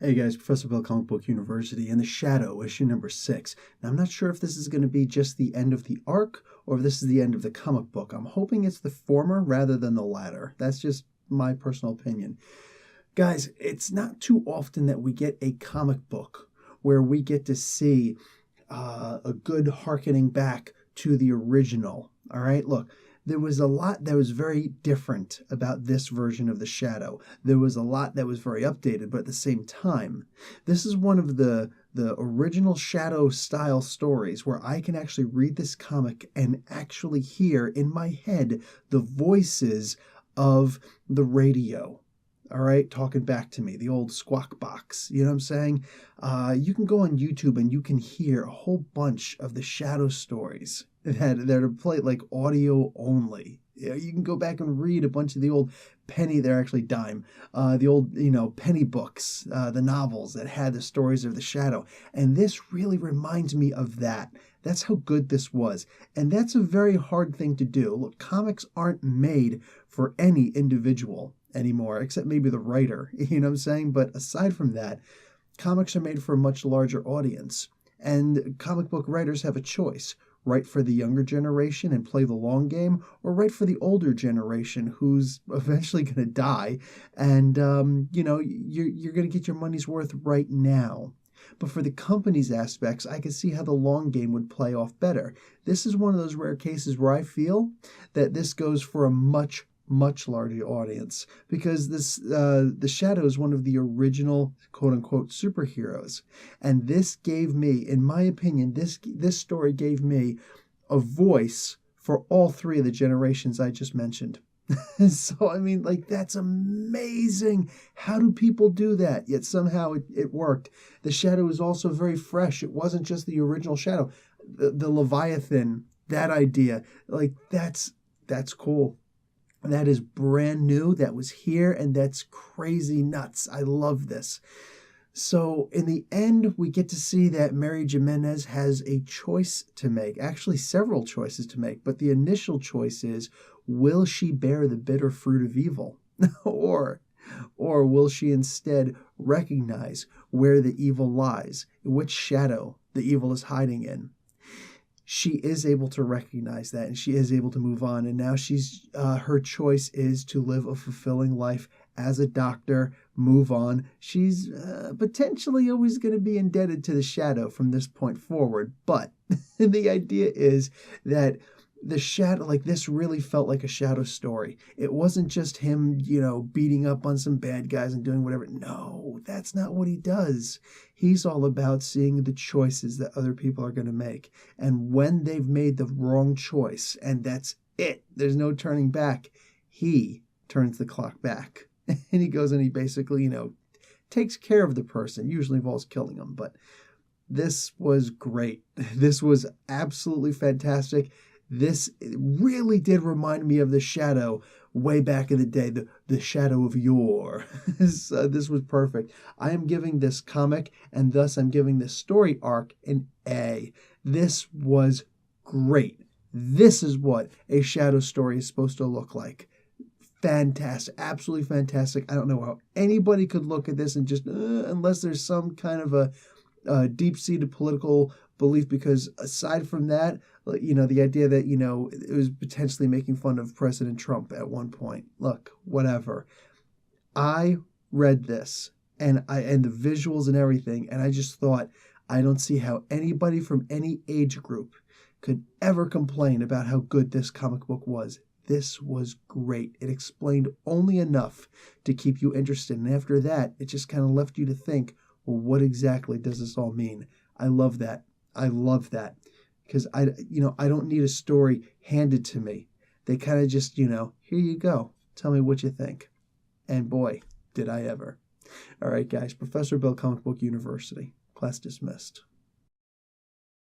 Hey guys, Professor Bill, Comic Book University, and The Shadow, issue number 6. Now, I'm not sure if this is going to be just the end of the arc or if this is the end of the comic book. I'm hoping it's the former rather than the latter. That's just my personal opinion. Guys, it's not too often that we get a comic book where we get to see a good hearkening back to the original. All right, look, there was a lot that was very different about this version of The Shadow. There was a lot that was very updated, but at the same time, this is one of the original Shadow style stories where I can actually read this comic and actually hear in my head the voices of the radio. All right, talking back to me, the old squawk box. You know what I'm saying? You can go on YouTube and you can hear a whole bunch of the Shadow stories that are played like audio only. You can go back and read a bunch of the old penny, they're actually dime, the old, penny books, the novels that had the stories of the Shadow. And this really reminds me of that. That's how good this was. And that's a very hard thing to do. Look, comics aren't made for any individual anymore, except maybe the writer, you know what I'm saying? But aside from that, comics are made for a much larger audience. And comic book writers have a choice. Write for the younger generation and play the long game, or write for the older generation who's eventually going to die, and you're going to get your money's worth right now. But for the company's aspects, I can see how the long game would play off better. This is one of those rare cases where I feel that this goes for a much larger audience because the Shadow is one of the original quote unquote superheroes, and this gave me, in my opinion, this story gave me a voice for all three of the generations I just mentioned. So I mean, like, that's amazing. How do people do that? Yet somehow it worked. The Shadow is also very fresh. It wasn't just the original Shadow. The Leviathan, that idea, like that's cool. That is brand new. That was here, and that's crazy nuts. I love this. So in the end, we get to see that Mary Jimenez has a choice to make, actually several choices to make, but the initial choice is, will she bear the bitter fruit of evil? or or will she instead recognize where the evil lies, which shadow the evil is hiding in? She is able to recognize that, and she is able to move on, and now she's her choice is to live a fulfilling life as a doctor, move on. She's potentially always going to be indebted to the Shadow from this point forward, but the idea is that the Shadow, like, this really felt like a Shadow story. It wasn't just him, beating up on some bad guys and doing whatever. No, that's not what he does. He's all about seeing the choices that other people are going to make. And when they've made the wrong choice, and that's it, there's no turning back, he turns the clock back. And he goes and he basically, takes care of the person. Usually involves killing them, but this was great. This was absolutely fantastic. This really did remind me of the Shadow way back in the day, the Shadow of yore. This was perfect. I am giving this comic, and thus I'm giving this story arc, an A. This was great. This is what a Shadow story is supposed to look like. Fantastic, absolutely fantastic. I don't know how anybody could look at this and just, unless there's some kind of a deep-seated political belief, because aside from that, the idea that, it was potentially making fun of President Trump at one point. Look, whatever. I read this and the visuals and everything, and I just thought, I don't see how anybody from any age group could ever complain about how good this comic book was. This was great. It explained only enough to keep you interested, and after that, it just kind of left you to think, well, what exactly does this all mean? I love that. I love that. Because I don't need a story handed to me. They kind of just, here you go. Tell me what you think. And boy, did I ever. All right, guys. Professor Bill, Comic Book University. Class dismissed.